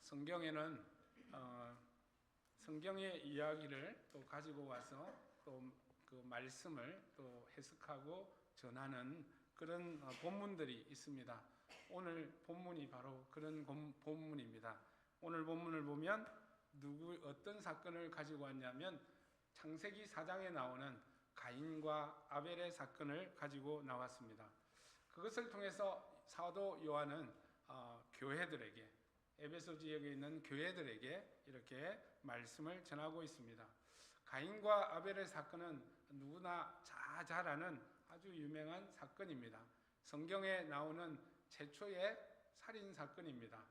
성경에는 성경의 이야기를 또 가지고 와서 또 그 말씀을 또 해석하고 전하는 그런 본문들이 있습니다. 오늘 본문이 바로 그런 본문입니다. 오늘 본문을 보면 어떤 사건을 가지고 왔냐면 창세기 4장에 나오는 가인과 아벨의 사건을 가지고 나왔습니다. 그것을 통해서 사도 요한은 교회들에게, 에베소 지역에 있는 교회들에게 이렇게 말씀을 전하고 있습니다. 가인과 아벨의 사건은 누구나 잘 아는 아주 유명한 사건입니다. 성경에 나오는 최초의 살인 사건입니다.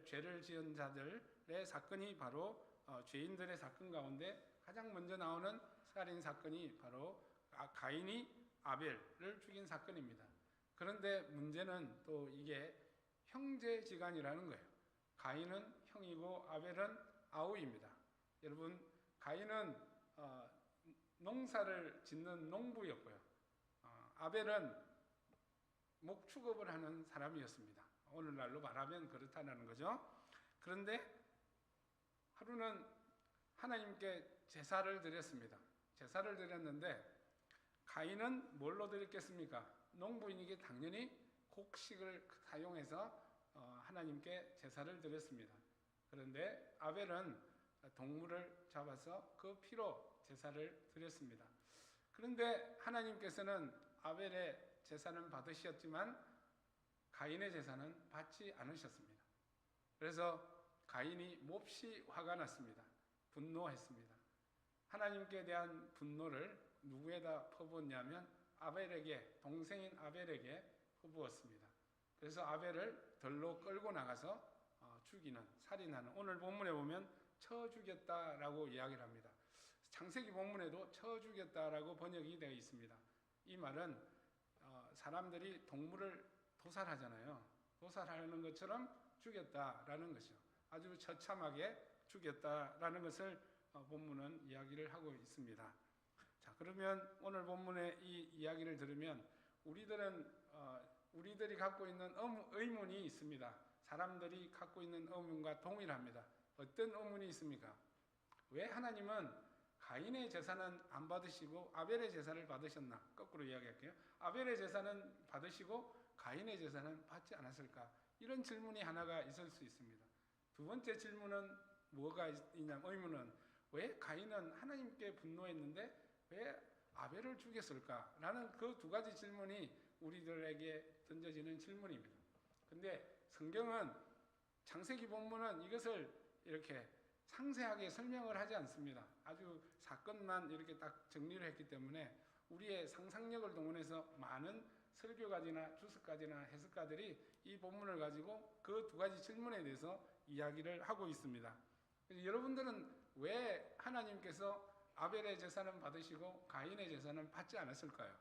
죄를 지은 자들의 사건이 바로 죄인들의 사건 가운데 가장 먼저 나오는 살인 사건이 바로 가인이 아벨을 죽인 사건입니다. 그런데 문제는 또 이게 형제지간이라는 거예요. 가인은 형이고 아벨은 아우입니다. 여러분, 가인은 농사를 짓는 농부였고요. 아벨은 목축업을 하는 사람이었습니다. 오늘날로 말하면 그렇다는 거죠. 그런데 하루는 하나님께 제사를 드렸습니다. 제사를 드렸는데 가인은 뭘로 드렸겠습니까? 농부인에게 당연히 곡식을 사용해서 하나님께 제사를 드렸습니다. 그런데 아벨은 동물을 잡아서 그 피로 제사를 드렸습니다. 그런데 하나님께서는 아벨의 제사는 받으셨지만 가인의 제사는 받지 않으셨습니다. 그래서 가인이 몹시 화가 났습니다. 분노했습니다. 하나님께 대한 분노를 누구에다 퍼부었냐면 아벨에게, 동생인 아벨에게 퍼부었습니다. 그래서 아벨을 덜로 끌고 나가서 죽이는, 살인하는, 오늘 본문에 보면 쳐 죽였다라고 이야기를 합니다. 창세기 본문에도 쳐 죽였다라고 번역이 되어 있습니다. 이 말은 사람들이 동물을 도살하잖아요. 도살하는 것처럼 죽였다라는 것이죠. 아주 처참하게 죽였다라는 것을 본문은 이야기를 하고 있습니다. 자, 그러면 오늘 본문의 이 이야기를 들으면 우리들이 갖고 있는 의문이 있습니다. 사람들이 갖고 있는 의문과 동일합니다. 어떤 의문이 있습니까? 왜 하나님은 가인의 제사는 안 받으시고 아벨의 제사를 받으셨나? 거꾸로 이야기할게요. 아벨의 제사는 받으시고 가인의 제사는 받지 않았을까? 이런 질문이 하나가 있을 수 있습니다. 두 번째 질문은 뭐가 있냐면, 의문은 왜 가인은 하나님께 분노했는데 왜 아벨을 죽였을까? 라는 그 두 가지 질문이 우리들에게 던져지는 질문입니다. 근데 성경은, 창세기 본문은 이것을 이렇게 상세하게 설명을 하지 않습니다. 아주 사건만 이렇게 딱 정리를 했기 때문에 우리의 상상력을 동원해서 많은 설교가지나 주석가지나 해석가들이 이 본문을 가지고 그 두 가지 질문에 대해서 이야기를 하고 있습니다. 여러분들은 왜 하나님께서 아벨의 제사는 받으시고 가인의 제사는 받지 않았을까요?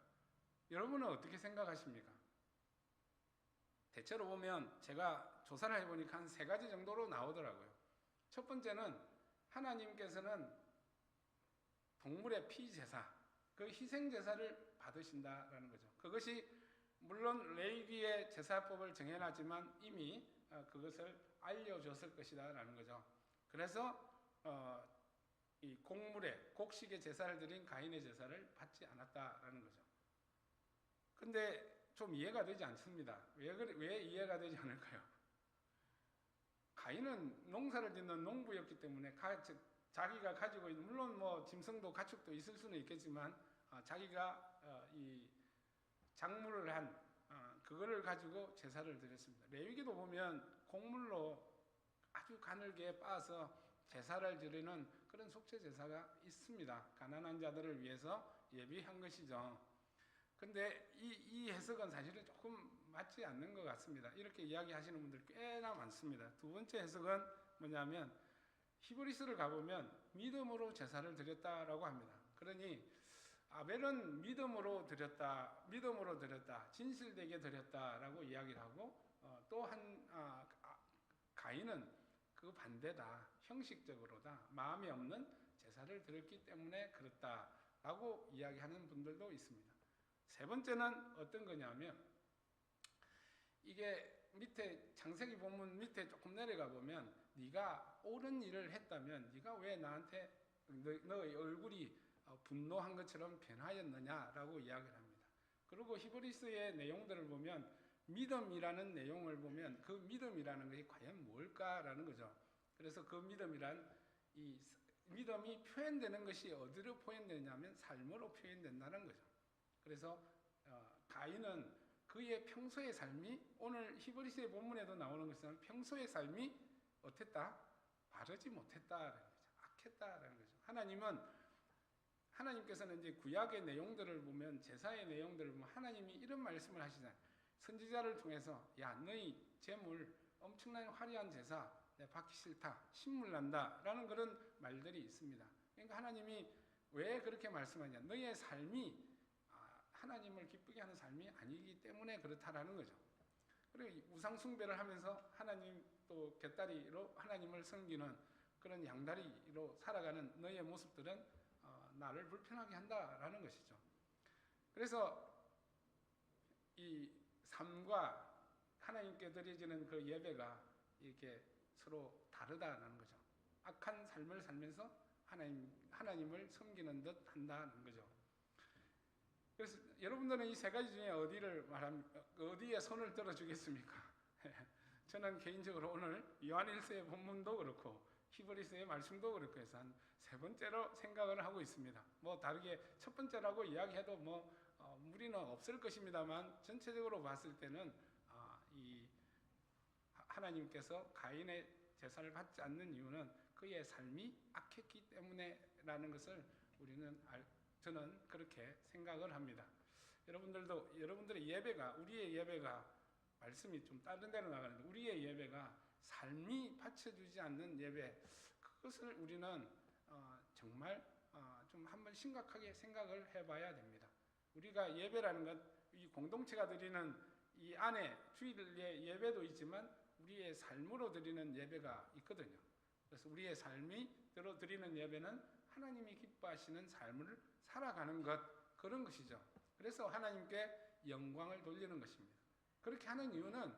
여러분은 어떻게 생각하십니까? 대체로 보면 제가 조사를 해보니까 한 세 가지 정도로 나오더라고요. 첫 번째는 하나님께서는 동물의 피제사, 그 희생제사를 받으신다라는 거죠. 그것이 물론 레위기의 제사법을 정해놨지만 이미 그것을 알려줬을 것이다 라는 거죠. 그래서 이 곡식의 제사를 드린 가인의 제사를 받지 않았다라는 거죠. 근데 좀 이해가 되지 않습니다. 왜 이해가 되지 않을까요? 가인은 농사를 짓는 농부였기 때문에 자기가 가지고 있는, 물론 뭐 짐승도 가축도 있을 수는 있겠지만 자기가 이 작물을 한 그거를 가지고 제사를 드렸습니다. 레위기도 보면 곡물로 아주 가늘게 빻아서 제사를 드리는 그런 속죄 제사가 있습니다. 가난한 자들을 위해서 예비한 것이죠. 근데 이 해석은 사실은 조금 맞지 않는 것 같습니다. 이렇게 이야기하시는 분들 꽤나 많습니다. 두 번째 해석은 뭐냐면 히브리서를 가보면 믿음으로 제사를 드렸다라고 합니다. 그러니 아벨은 믿음으로 드렸다, 진실되게 드렸다라고 이야기를 하고 또한 가인은 그 반대다, 형식적으로다, 마음이 없는 제사를 드렸기 때문에 그렇다라고 이야기하는 분들도 있습니다. 세 번째는 어떤 거냐면 이게 밑에 창세기 본문 밑에 조금 내려가 보면 네가 옳은 일을 했다면 네가 왜 나한테 너의 얼굴이 분노한 것처럼 변하였느냐라고 이야기를 합니다. 그리고 히브리서의 내용들을 보면 믿음이라는 내용을 보면 그 믿음이라는 것이 과연 뭘까라는 거죠. 그래서 그 이 믿음이 표현되는 것이 어디로 표현되냐면 삶으로 표현된다는 거죠. 그래서 가인은 그의 평소의 삶이 오늘 히브리서의 본문에도 나오는 것처럼 평소의 삶이 어땠다? 바르지 못했다라는 거죠. 악했다라는 거죠. 하나님께서는 이제 구약의 내용들을 보면 제사의 내용들을 보면 하나님이 이런 말씀을 하시잖아요. 선지자를 통해서 야 너희 제물 엄청난 화려한 제사 내가 받기 싫다 신물 난다 라는 그런 말들이 있습니다. 그러니까 하나님이 왜 그렇게 말씀하냐 너희의 삶이 하나님을 기쁘게 하는 삶이 아니기 때문에 그렇다라는 거죠. 그리고 우상 숭배를 하면서 하나님 또 곁다리로 하나님을 섬기는 그런 양다리로 살아가는 너희의 모습들은 나를 불편하게 한다라는 것이죠. 그래서 이 삶과 하나님께 드려지는 그 예배가 이렇게 서로 다르다는 거죠. 악한 삶을 살면서 하나님을 섬기는 듯 한다는 거죠. 그래서 여러분들은 이 세 가지 중에 어디에 손을 들어주겠습니까? 저는 개인적으로 오늘 요한일서의 본문도 그렇고 히브리서의 말씀도 그렇고 해서 한 세 번째로 생각을 하고 있습니다. 뭐 다르게 첫 번째라고 이야기해도 무리는 없을 것입니다만 전체적으로 봤을 때는 이 하나님께서 가인의 제사를 받지 않는 이유는 그의 삶이 악했기 때문에라는 것을 저는 그렇게 생각을 합니다. 여러분들의 예배가 우리의 예배가 말씀이 좀 다른 데로 나가는데 우리의 예배가 삶이 받쳐주지 않는 예배 그것을 우리는 정말 좀 한번 심각하게 생각을 해봐야 됩니다. 우리가 예배라는 것, 이 공동체가 드리는 이 안에 주일의 예배도 있지만 우리의 삶으로 드리는 예배가 있거든요. 그래서 우리의 삶이 드리는 예배는 하나님이 기뻐하시는 삶을 살아가는 것 그런 것이죠. 그래서 하나님께 영광을 돌리는 것입니다. 그렇게 하는 이유는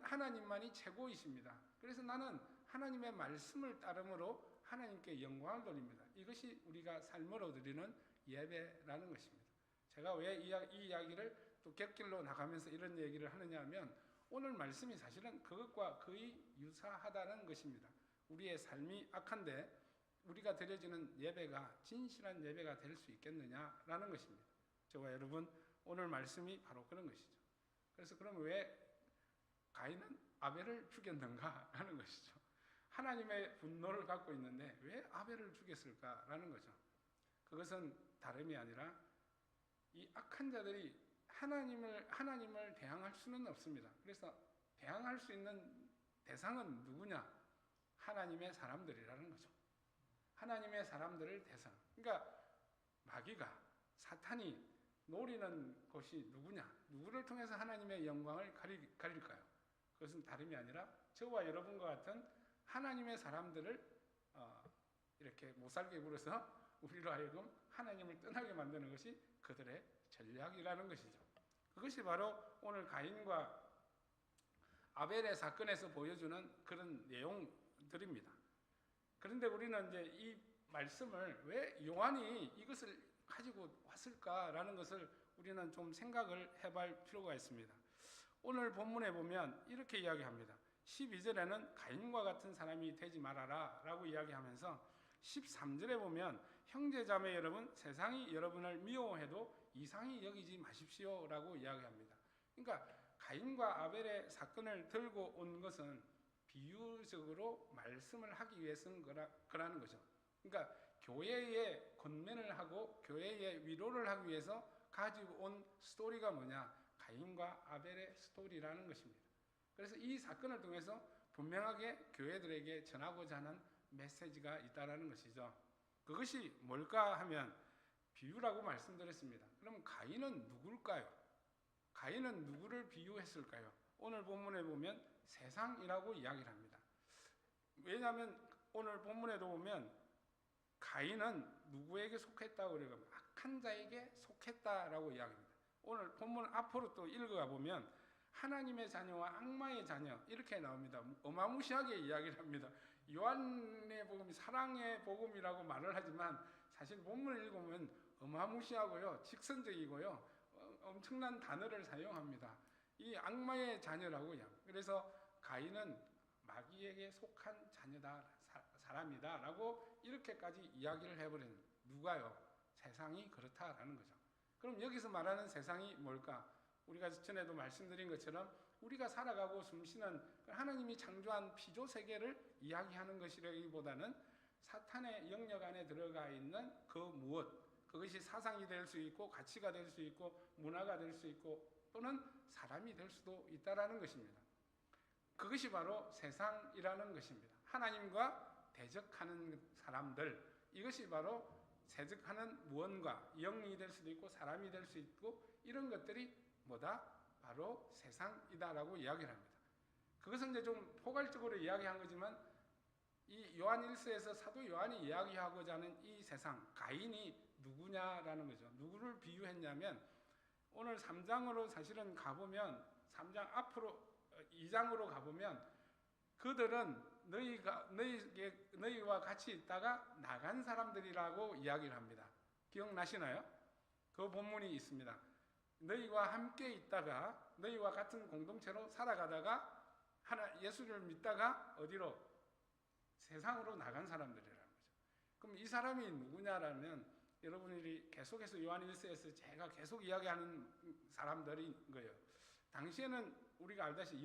하나님만이 최고이십니다. 그래서 나는 하나님의 말씀을 따름으로 하나님께 영광을 돌립니다. 이것이 우리가 삶으로 드리는 예배라는 것입니다. 제가 왜 이 이야기를 또 곁길로 나가면서 이런 얘기를 하느냐 하면 오늘 말씀이 사실은 그것과 거의 유사하다는 것입니다. 우리의 삶이 악한데 우리가 드려지는 예배가 진실한 예배가 될 수 있겠느냐라는 것입니다. 저와 여러분 오늘 말씀이 바로 그런 것이죠. 그래서 그럼 왜 가인은 아벨을 죽였는가 하는 것이죠. 하나님의 분노를 갖고 있는데 왜 아벨을 죽였을까라는 거죠. 그것은 다름이 아니라 이 악한 자들이 하나님을 대항할 수는 없습니다. 그래서 대항할 수 있는 대상은 누구냐? 하나님의 사람들이라는 거죠. 하나님의 사람들을 대상. 그러니까 마귀가 사탄이 노리는 것이 누구냐? 누구를 통해서 하나님의 영광을 가릴까요? 그것은 다름이 아니라 저와 여러분과 같은 하나님의 사람들을 이렇게 못살게 굴어서 우리로 하여금 하나님을 떠나게 만드는 것이 그들의 전략이라는 것이죠. 그것이 바로 오늘 가인과 아벨의 사건에서 보여주는 그런 내용들입니다. 그런데 우리는 이제 이 말씀을 왜 요한이 이것을 가지고 왔을까라는 것을 우리는 좀 생각을 해볼 필요가 있습니다. 오늘 본문에 보면 이렇게 이야기합니다. 12절에는 가인과 같은 사람이 되지 말아라 라고 이야기하면서 13절에 보면 형제자매 여러분 세상이 여러분을 미워해도 이상히 여기지 마십시오 라고 이야기합니다. 그러니까 가인과 아벨의 사건을 들고 온 것은 비유적으로 말씀을 하기 위해서인 거라는 거죠. 그러니까 교회에 권면을 하고 교회에 위로를 하기 위해서 가지고 온 스토리가 뭐냐? 가인과 아벨의 스토리라는 것입니다. 그래서 이 사건을 통해서 분명하게 교회들에게 전하고자 하는 메시지가 있다는 것이죠. 그것이 뭘까 하면 비유라고 말씀드렸습니다. 그럼 가인은 누굴까요? 가인은 누구를 비유했을까요? 오늘 본문에 보면 세상이라고 이야기를 합니다. 왜냐하면 오늘 본문에도 보면 가인은 누구에게 속했다고 그래요? 악한 자에게 속했다라고 이야기합니다. 오늘 본문 앞으로 또 읽어가 보면 하나님의 자녀와 악마의 자녀 이렇게 나옵니다. 어마무시하게 이야기를 합니다. 요한의 복음이 사랑의 복음이라고 말을 하지만 사실 본문을 읽으면 어마무시하고요, 직선적이고요, 엄청난 단어를 사용합니다. 이 악마의 자녀라고요. 그래서 가인은 마귀에게 속한 자녀다, 사람이다라고 이렇게까지 이야기를 해버리는, 누가요? 세상이 그렇다라는 거죠. 그럼 여기서 말하는 세상이 뭘까? 우리가 전에도 말씀드린 것처럼 우리가 살아가고 숨쉬는 하나님이 창조한 피조 세계를 이야기하는 것이라기보다는 사탄의 영역 안에 들어가 있는 그 무엇, 그것이 사상이 될 수 있고 가치가 될 수 있고 문화가 될 수 있고 또는 사람이 될 수도 있다라는 것입니다. 그것이 바로 세상이라는 것입니다. 하나님과 대적하는 사람들, 이것이 바로 대적하는 무언가, 영이 될 수도 있고 사람이 될 수 있고 이런 것들이 뭐다? 바로 세상이다라고 이야기를 합니다. 그것은 이제 좀 포괄적으로 이야기한 거지만 이 요한 1서에서 사도 요한이 이야기하고자 하는 이 세상, 가인이 누구냐라는 거죠. 누구를 비유했냐면 오늘 3장으로 사실은 가보면 3장 앞으로 2장으로 가보면 그들은 너희와 같이 있다가 나간 사람들이라고 이야기를 합니다. 기억나시나요? 그 본문이 있습니다. 너희와 함께 있다가 너희와 같은 공동체로 살아가다가 예수를 믿다가 어디로? 세상으로 나간 사람들이라는 거죠. 그럼 이 사람이 누구냐라면 여러분들이 계속해서 요한 1서에서 제가 계속 이야기하는 사람들인 거예요. 당시에는 우리가 알다시피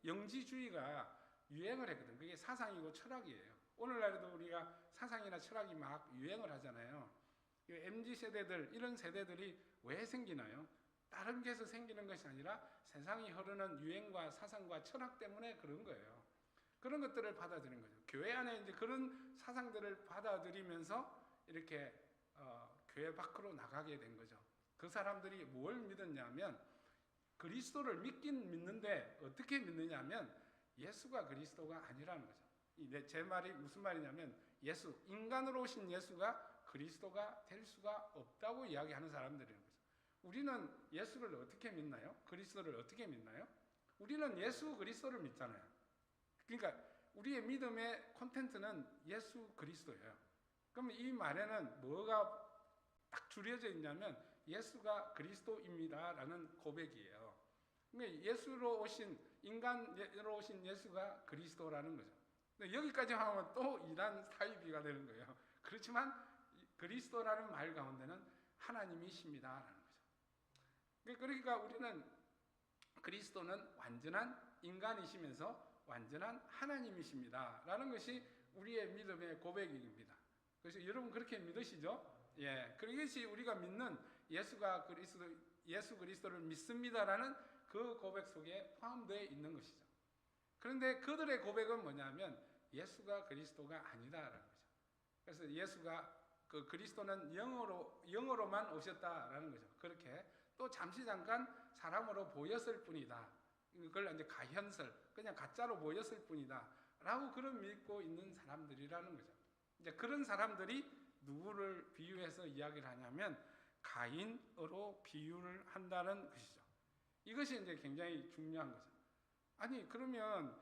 영지주의가 유행을 했거든. 그게 사상이고 철학이에요. 오늘날에도 우리가 사상이나 철학이 막 유행을 하잖아요. MZ세대들, 이런 세대들이 왜 생기나요? 다른 게서 생기는 것이 아니라 세상이 흐르는 유행과 사상과 철학 때문에 그런 거예요. 그런 것들을 받아들인 거죠. 교회 안에 이제 그런 사상들을 받아들이면서 이렇게 교회 밖으로 나가게 된 거죠. 그 사람들이 뭘 믿었냐면 그리스도를 믿긴 믿는데 어떻게 믿느냐면 예수가 그리스도가 아니라는 거죠. 제 말이 무슨 말이냐면 인간으로 오신 예수가 그리스도가 될 수가 없다고 이야기하는 사람들이라는 거죠. 우리는 예수를 어떻게 믿나요? 그리스도를 어떻게 믿나요? 우리는 예수 그리스도를 믿잖아요. 그러니까 우리의 믿음의 콘텐츠는 예수 그리스도예요. 그럼 이 말에는 뭐가 딱 줄여져 있냐면 예수가 그리스도입니다라는 고백이에요. 그러니까 예수로 오신, 인간으로 오신 예수가 그리스도라는 거죠. 여기까지 하면 또 이단 사이비가 되는 거예요. 그렇지만 그리스도라는 말 가운데는 하나님이십니다라는 거죠. 그러니까 우리는 그리스도는 완전한 인간이시면서 완전한 하나님이십니다라는 것이 우리의 믿음의 고백입니다. 그래서 여러분 그렇게 믿으시죠? 예, 그것이 우리가 믿는 예수 그리스도를 믿습니다라는 그 고백 속에 포함되어 있는 것이죠. 그런데 그들의 고백은 뭐냐면 예수가 그리스도가 아니다라는 거죠. 그래서 예수가 그리스도는 영으로만 오셨다라는 거죠. 그렇게 또 잠깐 사람으로 보였을 뿐이다. 그걸 이제 가현설, 그냥 가짜로 보였을 뿐이다라고 그런 믿고 있는 사람들이라는 거죠. 이제 그런 사람들이 누구를 비유해서 이야기를 하냐면 가인으로 비유를 한다는 것이죠. 이것이 이제 굉장히 중요한 거죠. 아니 그러면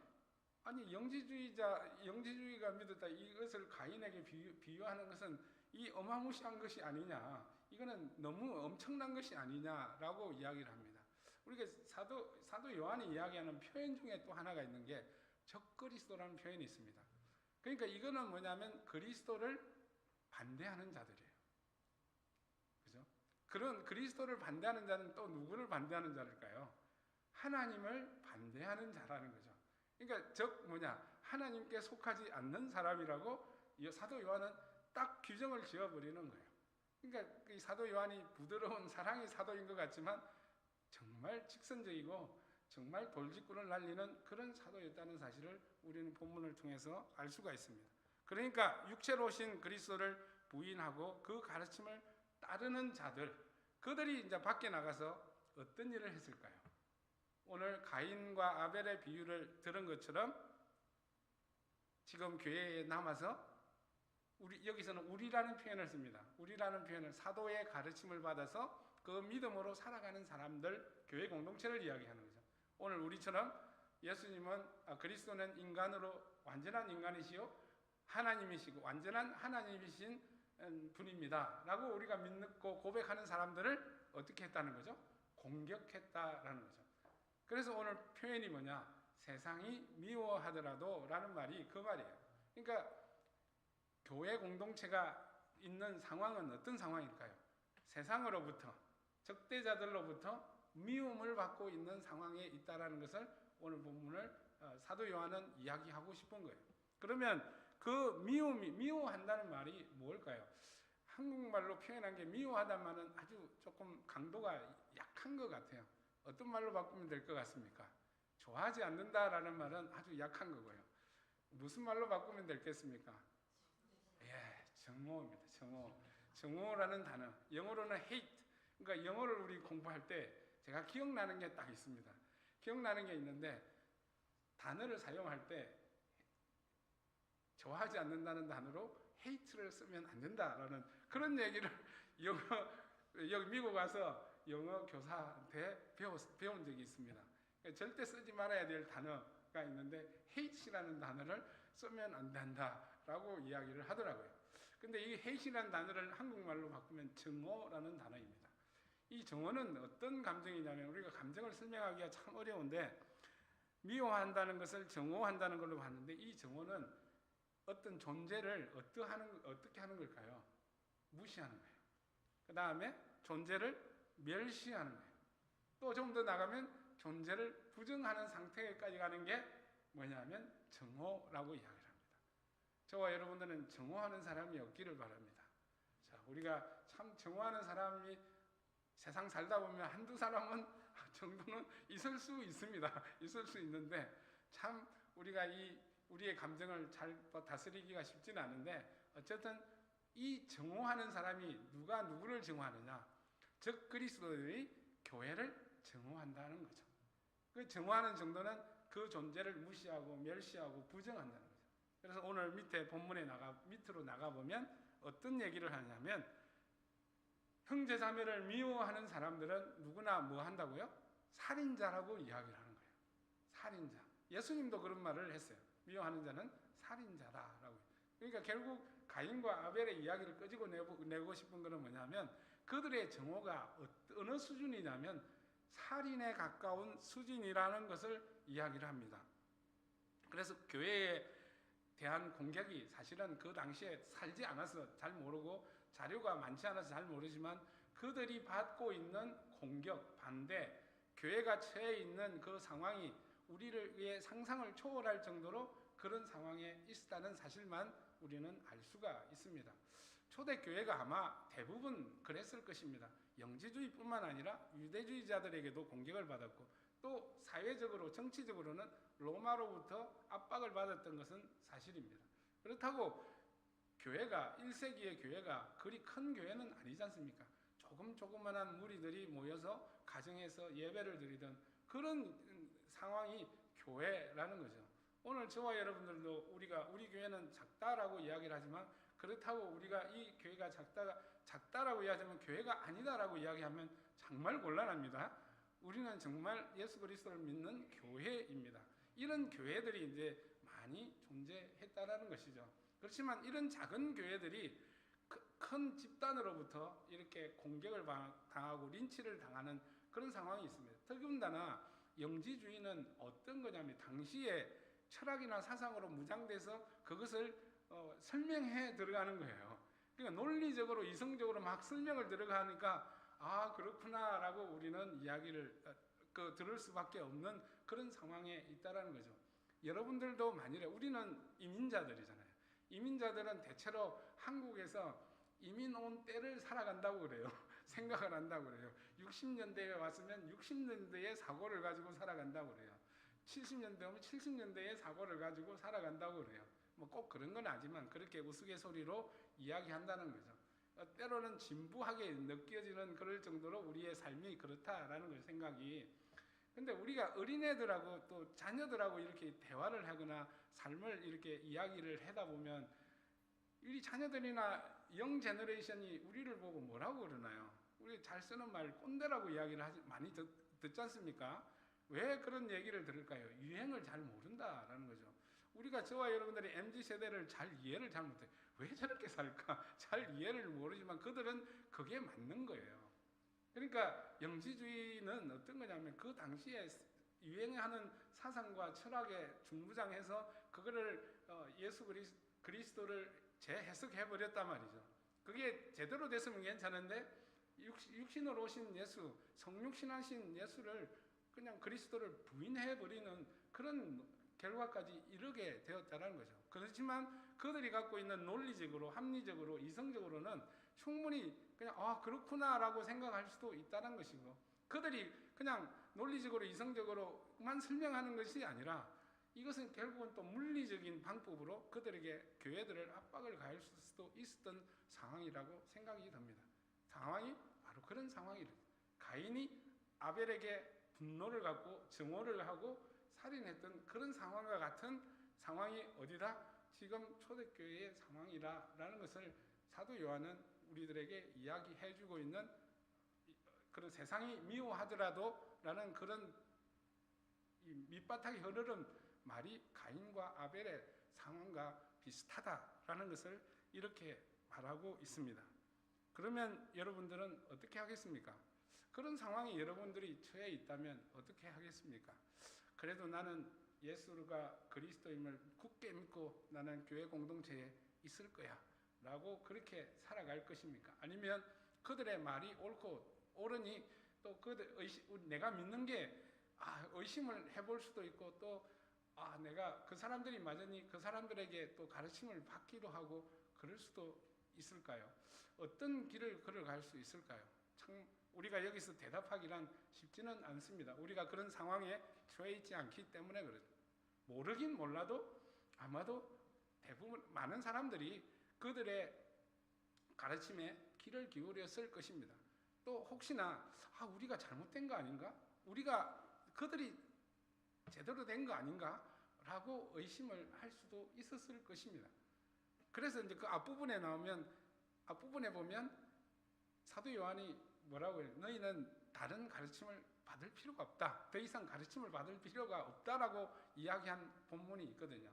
영지주의가 믿었다 이것을 가인에게 비유하는 것은 이 어마무시한 것이 아니냐, 이거는 너무 엄청난 것이 아니냐라고 이야기를 합니다. 우리가 사도 요한이 이야기하는 표현 중에 또 하나가 있는 게 적그리스도라는 표현이 있습니다. 그러니까 이거는 뭐냐면 그리스도를 반대하는 자들이에요. 그죠? 그런 그리스도를 반대하는 자는 또 누구를 반대하는 자일까요? 하나님을 반대하는 자라는 거죠. 그러니까 하나님께 속하지 않는 사람이라고 사도 요한은 딱 규정을 지어버리는 거예요. 그러니까 이 사도 요한이 부드러운 사랑의 사도인 것 같지만 정말 직선적이고 정말 돌직구를 날리는 그런 사도였다는 사실을 우리는 본문을 통해서 알 수가 있습니다. 그러니까 육체로 오신 그리스도를 부인하고 그 가르침을 따르는 자들, 그들이 이제 밖에 나가서 어떤 일을 했을까요? 오늘 가인과 아벨의 비유를 들은 것처럼 지금 교회에 남아서 여기서는 우리라는 표현을 씁니다. 우리라는 표현을 사도의 가르침을 받아서 그 믿음으로 살아가는 사람들, 교회 공동체를 이야기하는 거죠. 오늘 우리처럼 예수님은 그리스도는 인간으로 완전한 인간이시요 하나님이시고 완전한 하나님이신 분입니다 라고 우리가 믿고 고백하는 사람들을 어떻게 했다는 거죠? 공격했다라는 거죠. 그래서 오늘 표현이 뭐냐? 세상이 미워하더라도 라는 말이 그 말이에요. 그러니까 교회 공동체가 있는 상황은 어떤 상황일까요? 세상으로부터, 적대자들로부터 미움을 받고 있는 상황에 있다라는 것을 오늘 본문을 사도 요한은 이야기하고 싶은 거예요. 그러면 그 미워한다는 말이 뭘까요? 한국말로 표현한 게 미워하다는 말은 아주 조금 강도가 약한 것 같아요. 어떤 말로 바꾸면 될 것 같습니까? 좋아하지 않는다라는 말은 아주 약한 거고요. 무슨 말로 바꾸면 되겠습니까? 예, 정오입니다. 정오라는 단어, 영어로는 hate. 그러니까 영어를 우리 공부할 때 제가 기억나는 게 딱 있습니다. 기억나는 게 있는데 단어를 사용할 때 좋아하지 않는다는 단어로 hate를 쓰면 안 된다라는 그런 얘기를 여기 미국 와서 영어 교사한테 배운 적이 있습니다. 절대 쓰지 말아야 될 단어가 있는데 hate라는 단어를 쓰면 안 된다라고 이야기를 하더라고요. 근데 이 hate라는 단어를 한국말로 바꾸면 정오라는 단어입니다. 이 정오는 어떤 감정이냐면 우리가 감정을 설명하기가 참 어려운데 미워한다는 것을 정오한다는 걸로 봤는데 이 정오는 어떤 존재를 어떻게 하는 걸까요? 무시하는 거예요. 그 다음에 존재를 멸시하는 거예요. 또 좀 더 나가면 존재를 부정하는 상태까지 가는 게 뭐냐면 정오라고 이야기를 합니다. 저와 여러분들은 정오하는 사람이 없기를 바랍니다. 자, 우리가 참 정오하는 사람이 세상 살다 보면 한두 사람은 정도는 있을 수 있습니다. 있을 수 있는데 참 우리가 우리의 감정을 잘 다스리기가 쉽지는 않은데 어쨌든 이 정오하는 사람이 누가 누구를 정오하느냐? 즉 그리스도의 교회를 정오한다는 거죠. 그 정오하는 정도는 그 존재를 무시하고 멸시하고 부정한다는 거죠. 그래서 오늘 밑으로 나가보면 어떤 얘기를 하냐면 형제 자매를 미워하는 사람들은 누구나 뭐 한다고요? 살인자라고 이야기를 하는 거예요. 살인자. 예수님도 그런 말을 했어요. 미워하는 자는 살인자다라고. 그러니까 결국 가인과 아벨의 이야기를 끄집어 내고 싶은 것은 뭐냐면 그들의 정오가 어느 수준이냐면 살인에 가까운 수준이라는 것을 이야기를 합니다. 그래서 교회에 대한 공격이 사실은 그 당시에 살지 않아서 잘 모르고 자료가 많지 않아서 잘 모르지만 그들이 받고 있는 공격, 반대, 교회가 처해 있는 그 상황이 우리의 상상을 초월할 정도로 그런 상황에 있다는 사실만 우리는 알 수가 있습니다. 초대교회가 아마 대부분 그랬을 것입니다. 영지주의뿐만 아니라 유대주의자들에게도 공격을 받았고 또 사회적으로 정치적으로는 로마로부터 압박을 받았던 것은 사실입니다. 그렇다고 교회가 1세기의 교회가 그리 큰 교회는 아니지 않습니까? 조그만한 무리들이 모여서 가정에서 예배를 드리던 그런 상황이 교회라는 거죠. 오늘 저와 여러분들도 우리 교회는 작다라고 이야기를 하지만 그렇다고 우리가 이 교회가 작다라고 이야기하면 교회가 아니다라고 이야기하면 정말 곤란합니다. 우리는 정말 예수 그리스도를 믿는 교회입니다. 이런 교회들이 이제 많이 존재했다라는 것이죠. 그렇지만 이런 작은 교회들이 큰 집단으로부터 이렇게 공격을 당하고 린치를 당하는 그런 상황이 있습니다. 더군다나 영지주의는 어떤 거냐면 당시에 철학이나 사상으로 무장돼서 그것을 설명해 들어가는 거예요. 그러니까 논리적으로 이성적으로 막 설명을 들어가니까 아 그렇구나라고 우리는 이야기를 들을 수밖에 없는 그런 상황에 있다라는 거죠. 여러분들도 만일에 우리는 이민자들이잖아요. 이민자들은 대체로 한국에서 이민 온 때를 살아간다고 그래요. 생각을 한다고 그래요. 60년대에 왔으면 60년대의 사고를 가지고 살아간다고 그래요. 70년대 오면 70년대의 사고를 가지고 살아간다고 그래요. 뭐 꼭 그런 건 아니지만 그렇게 우스갯소리로 이야기한다는 거죠. 때로는 진부하게 느껴지는 그럴 정도로 우리의 삶이 그렇다라는 걸 생각이. 근데 우리가 어린애들하고 또 자녀들하고 이렇게 대화를 하거나 삶을 이렇게 이야기를 하다 보면 우리 자녀들이나 영 제너레이션이 우리를 보고 뭐라고 그러나요? 우리 잘 쓰는 말 꼰대라고 이야기를 많이 듣지 않습니까? 왜 그런 얘기를 들을까요? 유행을 잘 모른다라는 거죠. 우리가 저와 여러분들이 MZ세대를 잘 이해를 잘 못해요. 왜 저렇게 살까? 잘 이해를 모르지만 그들은 그게 맞는 거예요. 그러니까 영지주의는 어떤 거냐면 그 당시에 유행하는 사상과 철학에 중무장해서 그거를 예수 그리스도를 재해석해 버렸단 말이죠. 그게 제대로 됐으면 괜찮은데 육신으로 오신 예수, 성육신하신 예수를 그냥 그리스도를 부인해 버리는 그런 결과까지 이르게 되었다는 거죠. 그렇지만 그들이 갖고 있는 논리적으로, 합리적으로, 이성적으로는 충분히 그냥 그렇구나라고 생각할 수도 있다는 것이고, 그들이 그냥 논리적으로, 이성적으로만 설명하는 것이 아니라 이것은 결국은 또 물리적인 방법으로 그들에게 교회들을 압박을 가할 수도 있었던 상황이라고 생각이 듭니다. 상황이 바로 그런 상황이래요. 가인이 아벨에게 분노를 갖고 증오를 하고 살인했던 그런 상황과 같은 상황이 어디다? 지금 초대교회의 상황이라는 것을 사도 요한은 우리들에게 이야기해주고 있는, 그런 세상이 미워하더라도 라는 그런 밑바닥에 흐르는 말이 가인과 아벨의 상황과 비슷하다라는 것을 이렇게 말하고 있습니다. 그러면 여러분들은 어떻게 하겠습니까? 그런 상황에 여러분들이 처해 있다면 어떻게 하겠습니까? 그래도 나는 예수가 그리스도임을 굳게 믿고 나는 교회 공동체에 있을 거야 라고 그렇게 살아갈 것입니까? 아니면 그들의 말이 옳고 옳으니 또 내가 믿는 게 의심을 해볼 수도 있고, 또 내가 그 사람들이 맞으니 그 사람들에게 또 가르침을 받기도 하고 그럴 수도 있을까요? 어떤 길을 걸어갈 수 있을까요? 참 우리가 여기서 대답하기란 쉽지는 않습니다. 우리가 그런 상황에 처해 있지 않기 때문에 그렇죠. 모르긴 몰라도 아마도 대부분 많은 사람들이 그들의 가르침에 귀를 기울였을 것입니다. 또 혹시나 우리가 잘못된 거 아닌가? 그들이 제대로 된 거 아닌가? 라고 의심을 할 수도 있었을 것입니다. 그래서 이제 그 앞부분에 보면 사도 요한이 뭐라고 해요? 너희는 다른 가르침을 받을 필요가 없다. 더 이상 가르침을 받을 필요가 없다라고 이야기한 본문이 있거든요.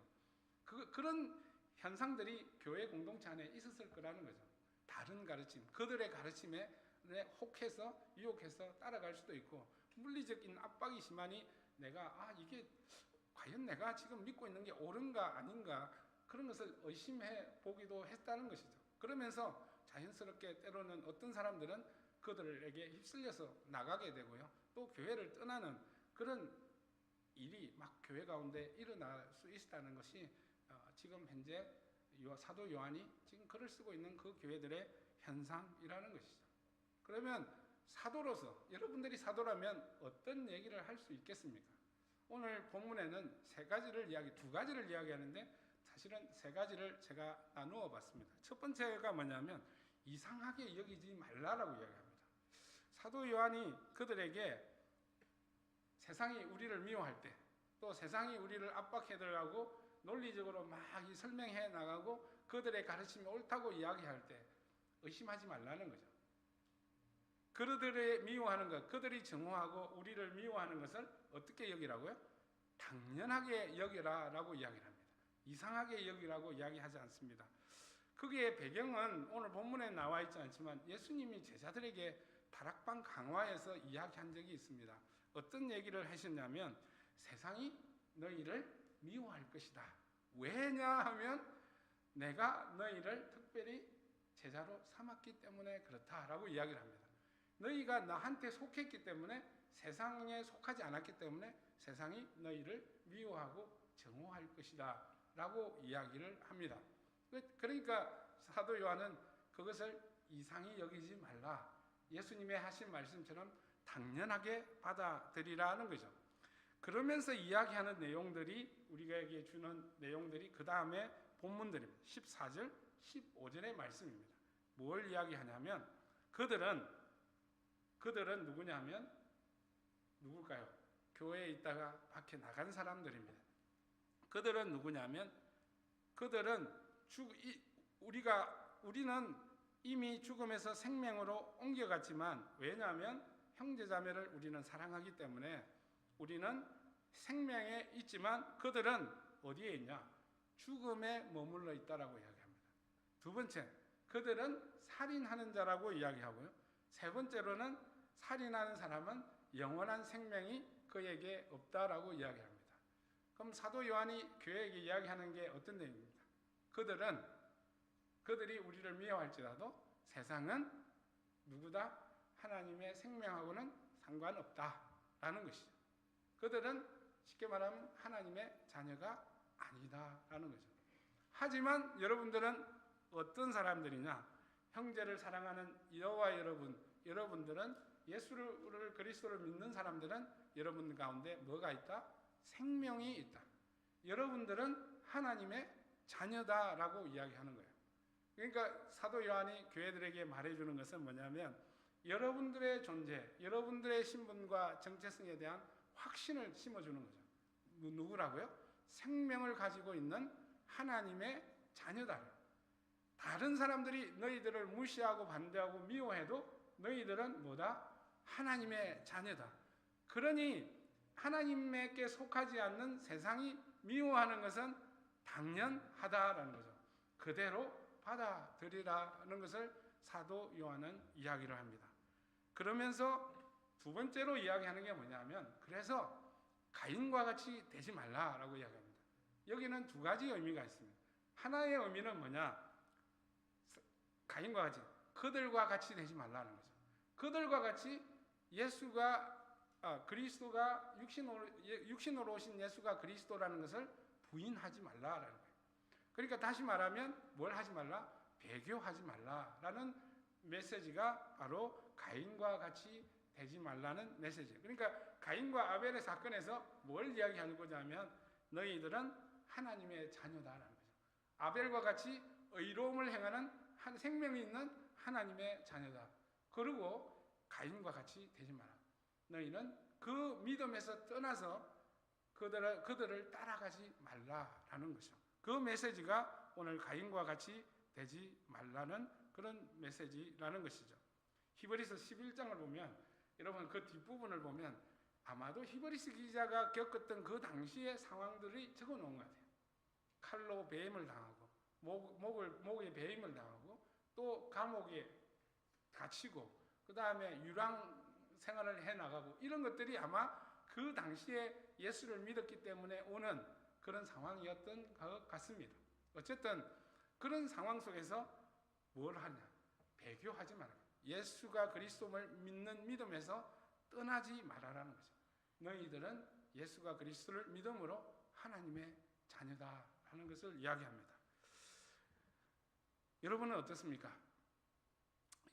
그런 현상들이 교회 공동체 안에 있었을 거라는 거죠. 다른 가르침, 그들의 가르침에 혹해서 유혹해서 따라갈 수도 있고, 물리적인 압박이 심하니 이게 과연 내가 지금 믿고 있는 게 옳은가 아닌가, 그런 것을 의심해 보기도 했다는 것이죠. 그러면서 자연스럽게 때로는 어떤 사람들은 그들에게 휩쓸려서 나가게 되고요. 또 교회를 떠나는 그런 일이 막 교회 가운데 일어날 수 있다는 것이 지금 현재 사도 요한이 지금 글을 쓰고 있는 그 교회들의 현상이라는 것이죠. 그러면 사도로서, 여러분들이 사도라면 어떤 얘기를 할 수 있겠습니까? 오늘 본문에는 두 가지를 이야기하는데 사실은 세 가지를 제가 나누어 봤습니다. 첫 번째가 뭐냐면 이상하게 여기지 말라라고 이야기합니다. 사도 요한이 그들에게 세상이 우리를 미워할 때, 또 세상이 우리를 압박해 들어가고 논리적으로 막 설명해 나가고 그들의 가르침이 옳다고 이야기할 때 의심하지 말라는 거죠. 그들이 미워하는 것, 그들이 증오하고 우리를 미워하는 것을 어떻게 여기라고요? 당연하게 여기라 라고 이야기를 합니다. 이상하게 여기라고 이야기하지 않습니다. 그게 배경은 오늘 본문에 나와 있지 않지만 예수님이 제자들에게 다락방 강화에서 이야기한 적이 있습니다. 어떤 얘기를 하셨냐면 세상이 너희를 미워할 것이다. 왜냐 하면 내가 너희를 특별히 제자로 삼았기 때문에 그렇다라고 이야기를 합니다. 너희가 나한테 속했기 때문에, 세상에 속하지 않았기 때문에 세상이 너희를 미워하고 증오할 것이다 라고 이야기를 합니다. 그러니까 사도 요한은 그것을 이상히 여기지 말라, 예수님의 하신 말씀처럼 당연하게 받아들이라는 거죠. 그러면서 이야기하는 내용들이, 우리에게 주는 내용들이 그 다음에 본문들입니다. 14절, 15절의 말씀입니다. 뭘 이야기하냐면 그들은 누구냐면 누굴까요? 교회에 있다가 밖에 나간 사람들입니다. 그들은 누구냐면 우리는 이미 죽음에서 생명으로 옮겨갔지만, 왜냐하면 형제자매를 우리는 사랑하기 때문에 우리는 생명에 있지만 그들은 어디에 있냐? 죽음에 머물러 있다라고 이야기합니다. 두 번째, 그들은 살인하는 자라고 이야기하고요. 세 번째로는 살인하는 사람은 영원한 생명이 그에게 없다라고 이야기합니다. 그럼 사도 요한이 교회에게 이야기하는 게 어떤 내용입니까? 그들이 우리를 미워할지라도 세상은 누구다? 하나님의 생명하고는 상관없다라는 것이죠. 그들은 쉽게 말하면 하나님의 자녀가 아니다라는 거죠. 하지만 여러분들은 어떤 사람들이냐? 형제를 사랑하는 저와 여러분들은 예수를 그리스도를 믿는 사람들은 여러분 가운데 뭐가 있다? 생명이 있다. 여러분들은 하나님의 자녀다라고 이야기하는 거예요. 그러니까 사도 요한이 교회들에게 말해주는 것은 뭐냐면 여러분들의 존재, 여러분들의 신분과 정체성에 대한 확신을 심어주는 거죠. 누구라고요? 생명을 가지고 있는 하나님의 자녀다. 다른 사람들이 너희들을 무시하고 반대하고 미워해도 너희들은 뭐다? 하나님의 자녀다. 그러니 하나님께 속하지 않는 세상이 미워하는 것은 당연하다라는 거죠. 그대로 받아들이라는 것을 사도 요한은 이야기를 합니다. 그러면서 두 번째로 이야기하는 게 뭐냐면, 그래서 가인과 같이 되지 말라라고 이야기합니다. 여기는 두 가지 의미가 있습니다. 하나의 의미는 뭐냐? 가인과 같이, 그들과 같이 되지 말라는 거죠. 그들과 같이 그리스도가 육신으로 오신 예수가 그리스도라는 것을 부인하지 말라라는 거예요. 그러니까 다시 말하면 뭘 하지 말라? 배교하지 말라라는 메시지가 바로 가인과 같이 되지 말라는 메시지예요. 그러니까 가인과 아벨의 사건에서 뭘 이야기하는 거냐면 너희들은 하나님의 자녀다라는 거죠. 아벨과 같이 의로움을 행하는 한 생명이 있는 하나님의 자녀다. 그리고 가인과 같이 되지 마라. 너희는 그 믿음에서 떠나서 그들을 따라가지 말라라는 것이죠. 그 메시지가 오늘 가인과 같이 되지 말라는 그런 메시지라는 것이죠. 히브리서 11장을 보면, 여러분 그 뒷부분을 보면 아마도 히브리서 기자가 겪었던 그 당시의 상황들이 적어 놓은 것 같아요. 칼로 배임을 당하고 목에 배임을 당하고 또 감옥에 gat히고 그 다음에 유랑 생활을 해나가고 이런 것들이 아마 그 당시에 예수를 믿었기 때문에 오는 그런 상황이었던 것 같습니다. 어쨌든 그런 상황 속에서 뭘 하냐? 배교하지 말아라. 예수가 그리스도를 믿는 믿음에서 떠나지 말아라는 거죠. 너희들은 예수가 그리스도를 믿음으로 하나님의 자녀다라는 것을 이야기합니다. 여러분은 어떻습니까?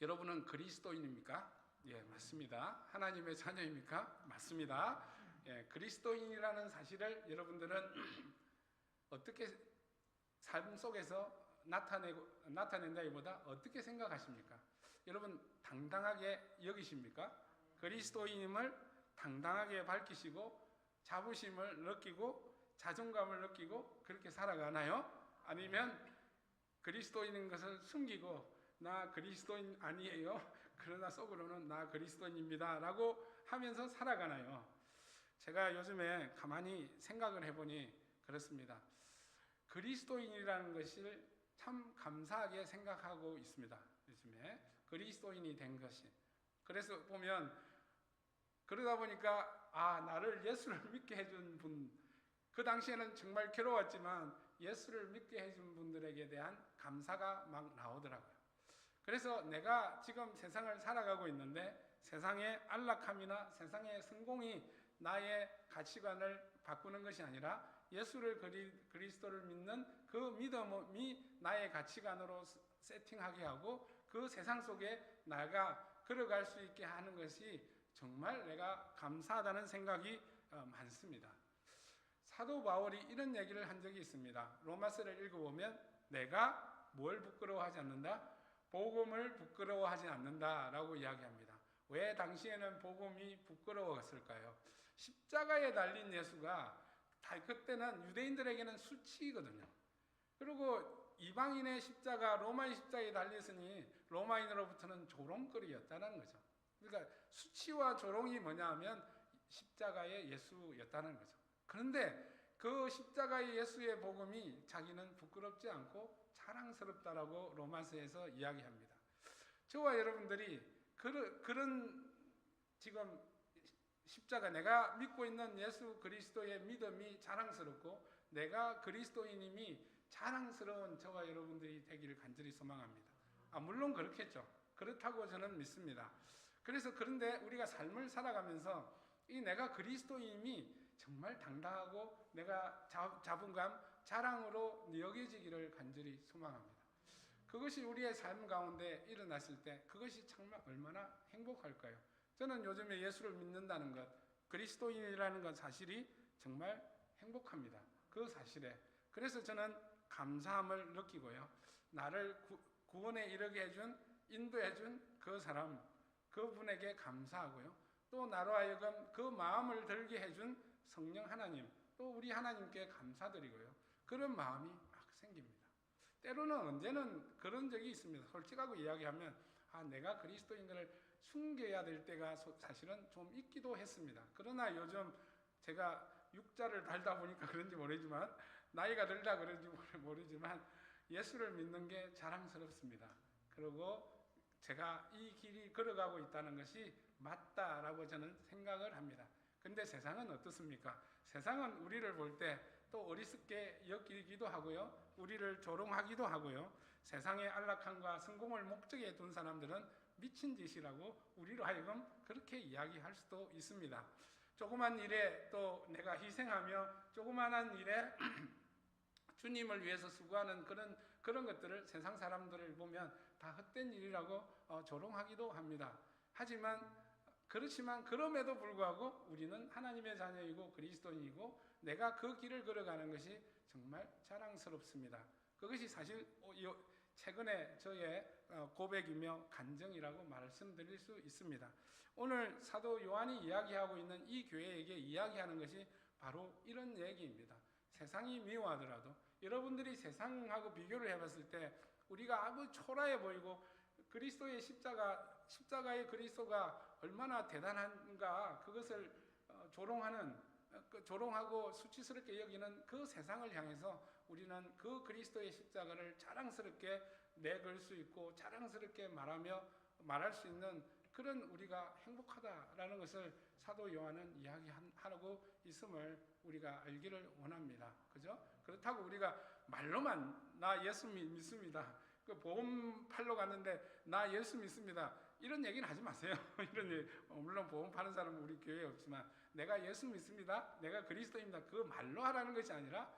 여러분은 그리스도인입니까? 예, 맞습니다. 하나님의 자녀입니까? 맞습니다. 예, 그리스도인이라는 사실을 여러분들은 어떻게 삶 속에서 나타낸다기보다 어떻게 생각하십니까? 여러분 당당하게 여기십니까? 그리스도인임을 당당하게 밝히시고 자부심을 느끼고 자존감을 느끼고 그렇게 살아가나요? 아니면 그리스도인인 것을 숨기고 나 그리스도인 아니에요. 그러나 속으로는 나 그리스도인입니다. 라고 하면서 살아가나요? 제가 요즘에 가만히 생각을 해보니 그렇습니다. 그리스도인이라는 것을 참 감사하게 생각하고 있습니다. 요즘에 그리스도인이 된 것이. 그래서 보면 그러다 보니까 나를 예수를 믿게 해준 분, 그 당시에는 정말 괴로웠지만 예수를 믿게 해준 분들에게 대한 감사가 막 나오더라고요. 그래서 내가 지금 세상을 살아가고 있는데 세상의 안락함이나 세상의 성공이 나의 가치관을 바꾸는 것이 아니라 예수를 그리스도를 믿는 그 믿음이 나의 가치관으로 세팅하게 하고 그 세상 속에 나가 걸어갈 수 있게 하는 것이 정말 내가 감사하다는 생각이 많습니다. 사도 바울이 이런 얘기를 한 적이 있습니다. 로마서를 읽어보면 내가 뭘 부끄러워하지 않는다? 복음을 부끄러워하지 않는다라고 이야기합니다. 왜 당시에는 복음이 부끄러웠을까요? 십자가에 달린 예수가 그때는 유대인들에게는 수치거든요. 그리고 이방인의 십자가, 로마의 십자가에 달렸으니 로마인으로부터는 조롱거리였다는 거죠. 그러니까 수치와 조롱이 뭐냐 하면 십자가의 예수였다는 거죠. 그런데 그 십자가의 예수의 복음이 자기는 부끄럽지 않고 자랑스럽다라고 로마서에서 이야기합니다. 저와 여러분들이 그런 지금 십자가, 내가 믿고 있는 예수 그리스도의 믿음이 자랑스럽고 내가 그리스도인임이 자랑스러운 저와 여러분들이 되기를 간절히 소망합니다. 물론 그렇겠죠. 그렇다고 저는 믿습니다. 그래서 그런데 우리가 삶을 살아가면서 이 내가 그리스도인임이 정말 당당하고 내가 자부감, 자랑으로 여겨지기를 간절히 소망합니다. 그것이 우리의 삶 가운데 일어났을 때 그것이 정말 얼마나 행복할까요? 저는 요즘에 예수를 믿는다는 것, 그리스도인이라는 것 사실이 정말 행복합니다. 그 사실에. 그래서 저는 감사함을 느끼고요. 나를 구원에 이르게 해준, 인도해준 그 사람, 그분에게 감사하고요. 또 나로 하여금 그 마음을 들게 해준 성령 하나님, 또 우리 하나님께 감사드리고요. 그런 마음이 막 생깁니다. 때로는 언제는 그런 적이 있습니다. 솔직하고 이야기하면 내가 그리스도인들을 숨겨야 될 때가 사실은 좀 있기도 했습니다. 그러나 요즘 제가 육자를 달다 보니까 그런지 모르지만 나이가 들다 그런지 모르지만 예수를 믿는 게 자랑스럽습니다. 그리고 제가 이 길이 걸어가고 있다는 것이 맞다라고 저는 생각을 합니다. 근데 세상은 어떻습니까? 세상은 우리를 볼 때 또 어리석게 여기기도 하고요. 우리를 조롱하기도 하고요. 세상의 안락함과 성공을 목적에 둔 사람들은 미친 짓이라고 우리로 하여금 그렇게 이야기할 수도 있습니다. 조그만 일에 또 내가 희생하며 조그만한 일에 주님을 위해서 수고하는 그런 것들을 세상 사람들을 보면 다 헛된 일이라고 조롱하기도 합니다. 그렇지만 그럼에도 불구하고 우리는 하나님의 자녀이고 그리스도인이고 내가 그 길을 걸어가는 것이 정말 자랑스럽습니다. 그것이 사실 최근에 저의 고백이며 간증이라고 말씀드릴 수 있습니다. 오늘 사도 요한이 이야기하고 있는 이 교회에게 이야기하는 것이 바로 이런 얘기입니다. 세상이 미워하더라도 여러분들이 세상하고 비교를 해봤을 때 우리가 아주 초라해 보이고 그리스도의 십자가의 그리스도가 얼마나 대단한가 그것을 조롱하고 수치스럽게 여기는 그 세상을 향해서 우리는 그 그리스도의 십자가를 자랑스럽게 내걸 수 있고 자랑스럽게 말할 수 있는 그런 우리가 행복하다라는 것을 사도 요한은 이야기하고 있음을 우리가 알기를 원합니다. 그죠? 그렇다고 우리가 말로만 나 예수 믿습니다. 그 보험 팔러 갔는데 나 예수 믿습니다. 이런 얘기는 하지 마세요. 이런 얘기, 물론 보험 파는 사람은 우리 교회에 없지만 내가 예수 믿습니다. 내가 그리스도입니다. 그 말로 하라는 것이 아니라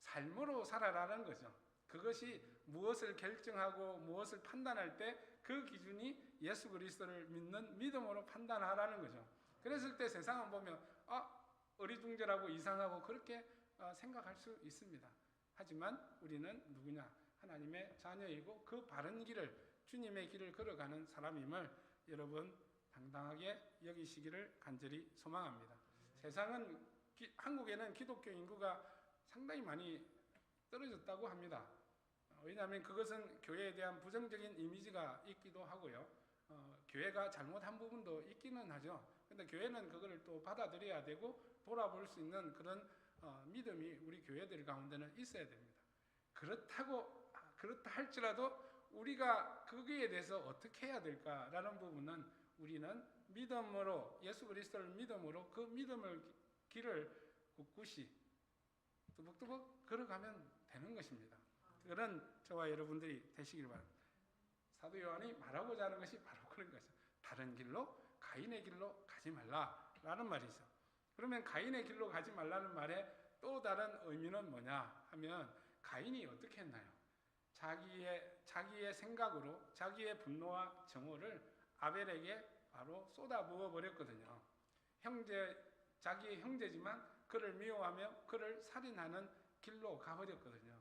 삶으로 살아라는 거죠. 그것이 무엇을 결정하고 무엇을 판단할 때 그 기준이 예수 그리스도를 믿는 믿음으로 판단하라는 거죠. 그랬을 때 세상은 보면 어리둥절하고 이상하고 그렇게 생각할 수 있습니다. 하지만 우리는 누구냐? 하나님의 자녀이고 그 바른 길을 주님의 길을 걸어가는 사람임을 여러분 당당하게 여기시기를 간절히 소망합니다. 세상은 한국에는 기독교 인구가 상당히 많이 떨어졌다고 합니다. 왜냐하면 그것은 교회에 대한 부정적인 이미지가 있기도 하고요. 교회가 잘못한 부분도 있기는 하죠. 근데 교회는 그거를 또 받아들여야 되고 돌아볼 수 있는 그런 믿음이 우리 교회들 가운데는 있어야 됩니다. 그렇다 할지라도 우리가 거기에 대해서 어떻게 해야 될까라는 부분은 우리는 믿음으로 예수 그리스도를 믿음으로 그 믿음을 길을 꿋꿋이 뚜벅뚜벅 걸어가면 되는 것입니다. 그런 저와 여러분들이 되시길 바랍니다. 사도 요한이 말하고자 하는 것이 바로 그런 거죠. 다른 길로 가인의 길로 가지 말라라는 말이죠. 그러면 가인의 길로 가지 말라는 말에 또 다른 의미는 뭐냐 하면 가인이 어떻게 했나요? 자기의 생각으로 자기의 분노와 정오를 아벨에게 바로 쏟아부어 버렸거든요. 자기의 형제지만 그를 미워하며 그를 살인하는 길로 가버렸거든요.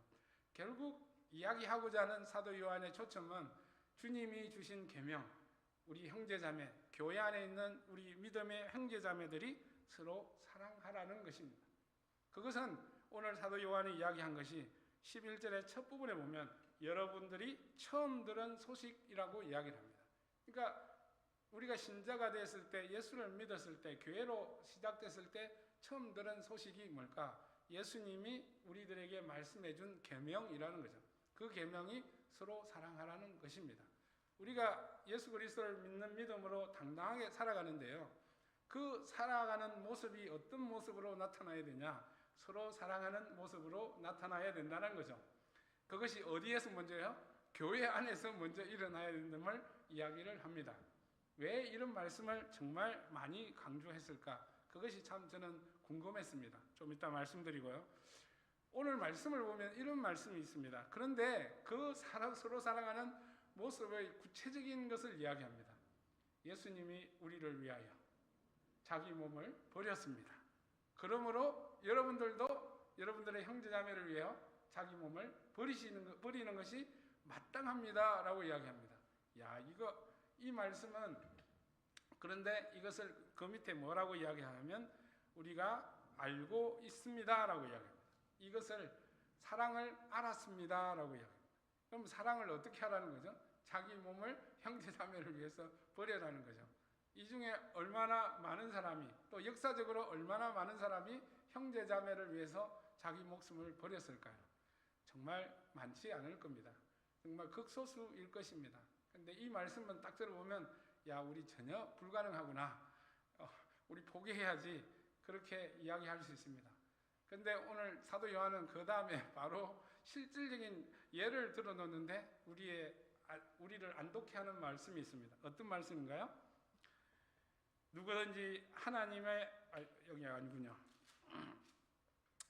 결국 이야기하고자 하는 사도 요한의 초점은 주님이 주신 계명, 우리 형제자매, 교회 안에 있는 우리 믿음의 형제자매들이 서로 사랑하라는 것입니다. 그것은 오늘 사도 요한이 이야기한 것이 11절의 첫 부분에 보면 여러분들이 처음 들은 소식이라고 이야기를 합니다. 그러니까 우리가 신자가 됐을 때, 예수를 믿었을 때, 교회로 시작됐을 때 처음 들은 소식이 뭘까? 예수님이 우리들에게 말씀해 준 계명이라는 거죠. 그 계명이 서로 사랑하라는 것입니다. 우리가 예수 그리스도를 믿는 믿음으로 당당하게 살아가는데요. 그 살아가는 모습이 어떤 모습으로 나타나야 되냐? 서로 사랑하는 모습으로 나타나야 된다는 거죠. 그것이 어디에서 먼저요? 교회 안에서 먼저 일어나야 된다는 이야기를 합니다. 왜 이런 말씀을 정말 많이 강조했을까? 그것이 참 저는 궁금했습니다. 좀 이따 말씀드리고요. 오늘 말씀을 보면 이런 말씀이 있습니다. 그런데 그 서로 사랑하는 모습의 구체적인 것을 이야기합니다. 예수님이 우리를 위하여 자기 몸을 버렸습니다. 그러므로 여러분들도 여러분들의 형제자매를 위하여 자기 몸을 버리는 것이 마땅합니다 라고 이야기합니다. 이 말씀은, 그런데 이것을 그 밑에 뭐라고 이야기하냐면 우리가 알고 있습니다 라고 이야기합니다. 이것을 사랑을 알았습니다 라고 이야기합니다. 그럼 사랑을 어떻게 하라는 거죠? 자기 몸을 형제자매를 위해서 버려라는 거죠. 이 중에 얼마나 많은 사람이, 또 역사적으로 얼마나 많은 사람이 형제자매를 위해서 자기 목숨을 버렸을까요? 정말 많지 않을 겁니다. 정말 극소수일 것입니다. 근데 이 말씀은 딱 들어보면 우리 전혀 불가능하구나, 우리 포기해야지, 그렇게 이야기할 수 있습니다. 근데 오늘 사도 요한은 그 다음에 바로 실질적인 예를 들어놓는데 우리를 안독해 하는 말씀이 있습니다. 어떤 말씀인가요? 누구든지 여기 아니군요.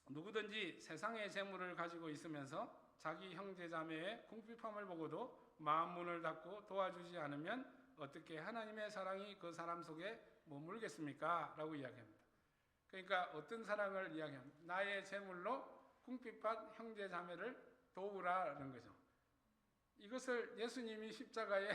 누구든지 세상의 재물을 가지고 있으면서 자기 형제자매의 궁핍함을 보고도 마음 문을 닫고 도와주지 않으면 어떻게 하나님의 사랑이 그 사람 속에 머물겠습니까? 라고 이야기합니다. 그러니까 어떤 사랑을 이야기합니다. 나의 재물로 궁핍한 형제자매를 도우라는 거죠. 이것을 예수님이 십자가에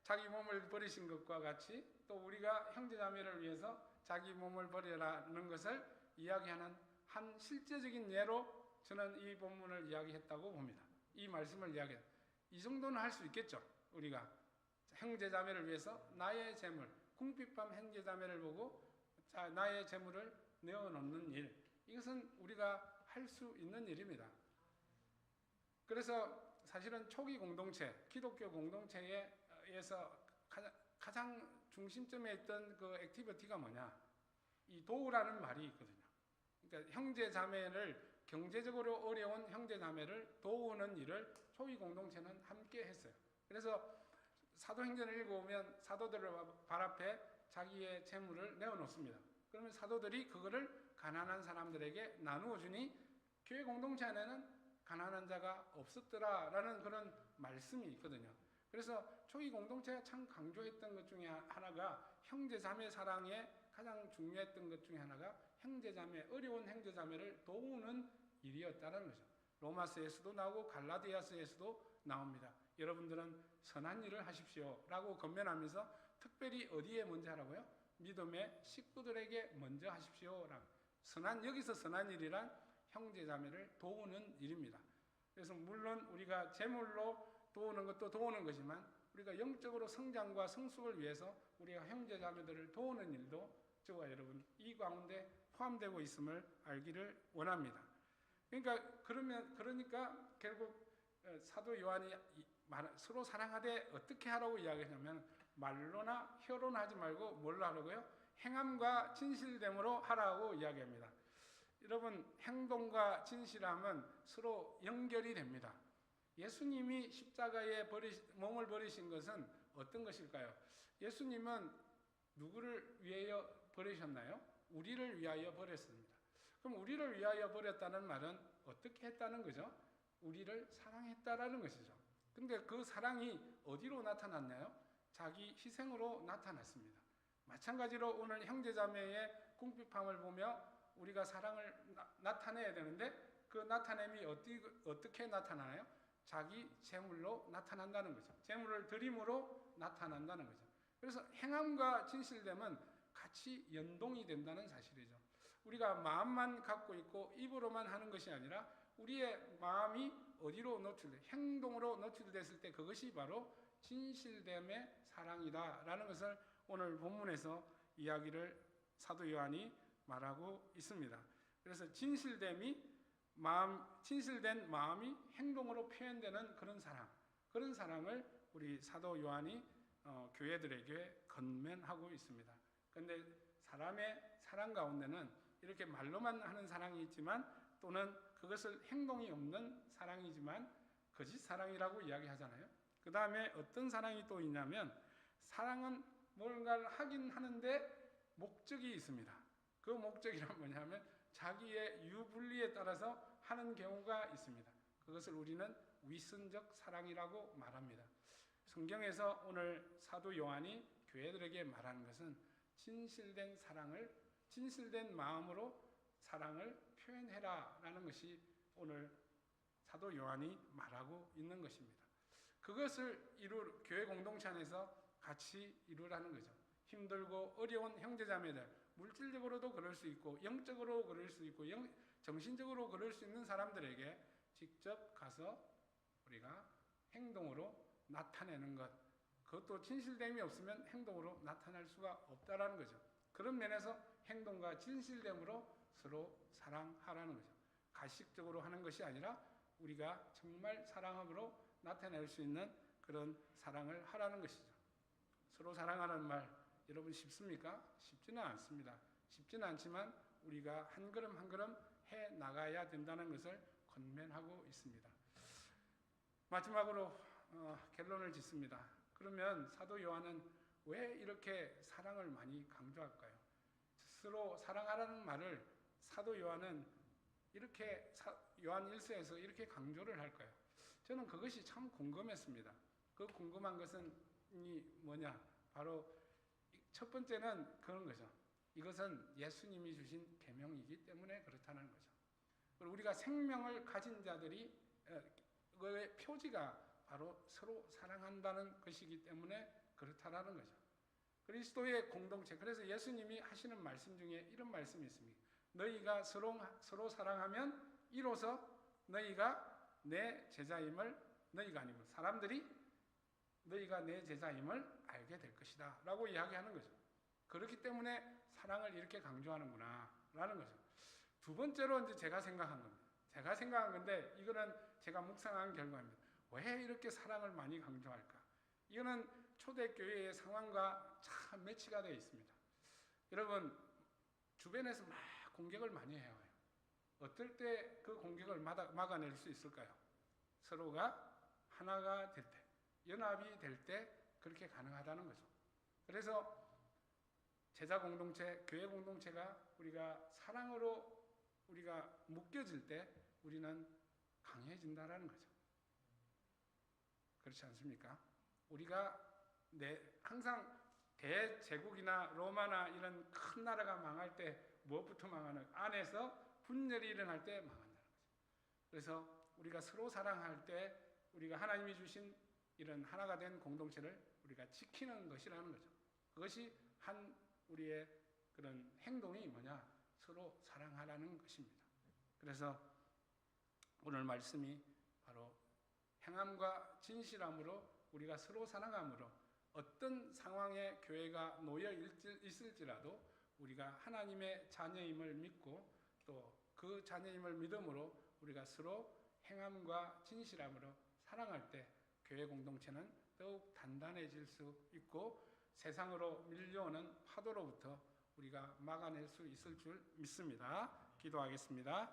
자기 몸을 버리신 것과 같이 또 우리가 형제자매를 위해서 자기 몸을 버리라는 것을 이야기하는 한 실제적인 예로 저는 이 본문을 이야기했다고 봅니다. 이 말씀을 이 정도는 할 수 있겠죠. 우리가 형제자매를 위해서 나의 재물, 궁핍한 형제자매를 보고 나의 재물을 내어놓는 일, 이것은 우리가 할 수 있는 일입니다. 그래서 사실은 초기 공동체, 기독교 공동체에서 가장 중심점에 있던 그 액티비티가 뭐냐? 이 도우라는 말이 있거든요. 그러니까 형제자매를, 경제적으로 어려운 형제자매를 도우는 일을 초기 공동체는 함께 했어요. 그래서 사도행전을 읽어보면 사도들을 발 앞에 자기의 재물을 내어놓습니다. 그러면 사도들이 그거를 가난한 사람들에게 나누어 주니 교회 공동체 안에는 가난한 자가 없었더라라는 그런 말씀이 있거든요. 그래서 초기 공동체가 참 강조했던 것 중에 하나가 형제자매 사랑에 가장 중요했던 것 중에 하나가 형제자매, 어려운 형제자매를 도우는 일이었다는 거죠. 로마서에서도 나오고 갈라디아서에서도 나옵니다. 여러분들은 선한 일을 하십시오 라고 권면하면서 특별히 어디에 먼저 하라고요? 믿음의 식구들에게 먼저 하십시오 라고. 여기서 선한 일이란 형제자매를 도우는 일입니다. 그래서 물론 우리가 재물로 도우는 것도 도우는 것이지만 우리가 영적으로 성장과 성숙을 위해서 우리가 형제자매들을 도우는 일도 저와 여러분 이 가운데 포함되고 있음을 알기를 원합니다. 그러니까 결국 사도 요한이 서로 사랑하되 어떻게 하라고 이야기하냐면 말로나 혀로나 하지 말고 뭘로 하라고요? 행함과 진실됨으로 하라고 이야기합니다. 여러분, 행동과 진실함은 서로 연결이 됩니다. 예수님이 십자가에 몸을 버리신 것은 어떤 것일까요? 예수님은 누구를 위하여 버리셨나요? 우리를 위하여 버렸습니다. 그럼 우리를 위하여 버렸다는 말은 어떻게 했다는 거죠? 우리를 사랑했다라는 것이죠. 근데 그 사랑이 어디로 나타났나요? 자기 희생으로 나타났습니다. 마찬가지로 오늘 형제자매의 궁핍함을 보며 우리가 사랑을 나타내야 되는데 그 나타냄이 어떻게 나타나나요? 자기 재물로 나타난다는 거죠. 재물을 드림으로 나타난다는 거죠. 그래서 행함과 진실됨은 같이 연동이 된다는 사실이죠. 우리가 마음만 갖고 있고 입으로만 하는 것이 아니라 우리의 마음이 어디로 노출돼? 행동으로 노출됐을 때 그것이 바로 진실됨의 사랑이다라는 것을 오늘 본문에서 이야기를 사도 요한이 말하고 있습니다. 그래서 진실된 마음이 행동으로 표현되는 그런 사랑을 우리 사도 요한이 교회들에게 건면하고 있습니다. 그런데 사람의 사랑 가운데는 이렇게 말로만 하는 사랑이 있지만, 또는 그것을 행동이 없는 사랑이지만 거짓 사랑이라고 이야기하잖아요. 그 다음에 어떤 사랑이 또 있냐면, 사랑은 뭔가를 하긴 하는데 목적이 있습니다. 그 목적이란 뭐냐면 자기의 유불리에 따라서 하는 경우가 있습니다. 그것을 우리는 위선적 사랑이라고 말합니다. 성경에서 오늘 사도 요한이 교회들에게 말하는 것은 진실된 마음으로 사랑을 표현해라라는 것이 오늘 사도 요한이 말하고 있는 것입니다. 그것을 교회 공동체 안에서 같이 이루라는 거죠. 힘들고 어려운 형제자매들, 물질적으로도 그럴 수 있고 영적으로 그럴 수 있고 정신적으로 그럴 수 있는 사람들에게 직접 가서 우리가 행동으로 나타내는 것, 그것도 진실됨이 없으면 행동으로 나타날 수가 없다라는 거죠. 그런 면에서 행동과 진실됨으로 서로 사랑하라는 거죠. 가식적으로 하는 것이 아니라 우리가 정말 사랑함으로 나타낼 수 있는 그런 사랑을 하라는 것이죠. 서로 사랑하는 말, 여러분 쉽습니까? 쉽지는 않습니다. 쉽지는 않지만 우리가 한 걸음 한 걸음 해 나가야 된다는 것을 권면하고 있습니다. 마지막으로 결론을 짓습니다. 그러면 사도 요한은 왜 이렇게 사랑을 많이 강조할까요? 스스로 사랑하라는 말을 사도 요한은 이렇게 요한 1서에서 이렇게 강조를 할까요? 저는 그것이 참 궁금했습니다. 그 궁금한 것은 뭐냐? 바로 첫 번째는 그런 거죠. 이것은 예수님이 주신 계명이기 때문에 그렇다는 거죠. 그리고 우리가 생명을 가진 자들이 그의 표지가 바로 서로 사랑한다는 것이기 때문에 그렇다라는 거죠. 그리스도의 공동체, 그래서 예수님이 하시는 말씀 중에 이런 말씀이 있습니다. 너희가 서로 사랑하면 이로써 너희가 내 제자임을, 너희가 아니고 사람들이 너희가 내 제자임을 알게 될 것이다 라고 이야기하는 거죠. 그렇기 때문에 사랑을 이렇게 강조하는구나 라는 거죠. 두 번째로 이제 제가 생각한 건데 이거는 제가 묵상한 결과입니다. 왜 이렇게 사랑을 많이 강조할까? 이거는 초대교회의 상황과 참 매치가 되어 있습니다. 여러분, 주변에서 막 공격을 많이 해요. 어떨 때 그 공격을 막아낼 수 있을까요? 서로가 하나가 될 때, 연합이 될 때 그렇게 가능하다는 거죠. 그래서 제자 공동체, 교회 공동체가 우리가 사랑으로 우리가 묶여질 때 우리는 강해진다라는 거죠. 그렇지 않습니까? 우리가 항상 대제국이나 로마나 이런 큰 나라가 망할 때 무엇부터 망하는? 안에서 분열이 일어날 때 망한다는 거죠. 그래서 우리가 서로 사랑할 때 우리가 하나님이 주신 이런 하나가 된 공동체를 우리가 지키는 것이라는 거죠. 그것이 우리의 그런 행동이 뭐냐? 서로 사랑하라는 것입니다. 그래서 오늘 말씀이 바로 행함과 진실함으로 우리가 서로 사랑함으로 어떤 상황에 교회가 놓여 있을지라도 우리가 하나님의 자녀임을 믿고 또 그 자녀임을 믿음으로 우리가 서로 행함과 진실함으로 사랑할 때 교회 공동체는 더욱 단단해질 수 있고 세상으로 밀려오는 파도로부터 우리가 막아낼 수 있을 줄 믿습니다. 기도하겠습니다.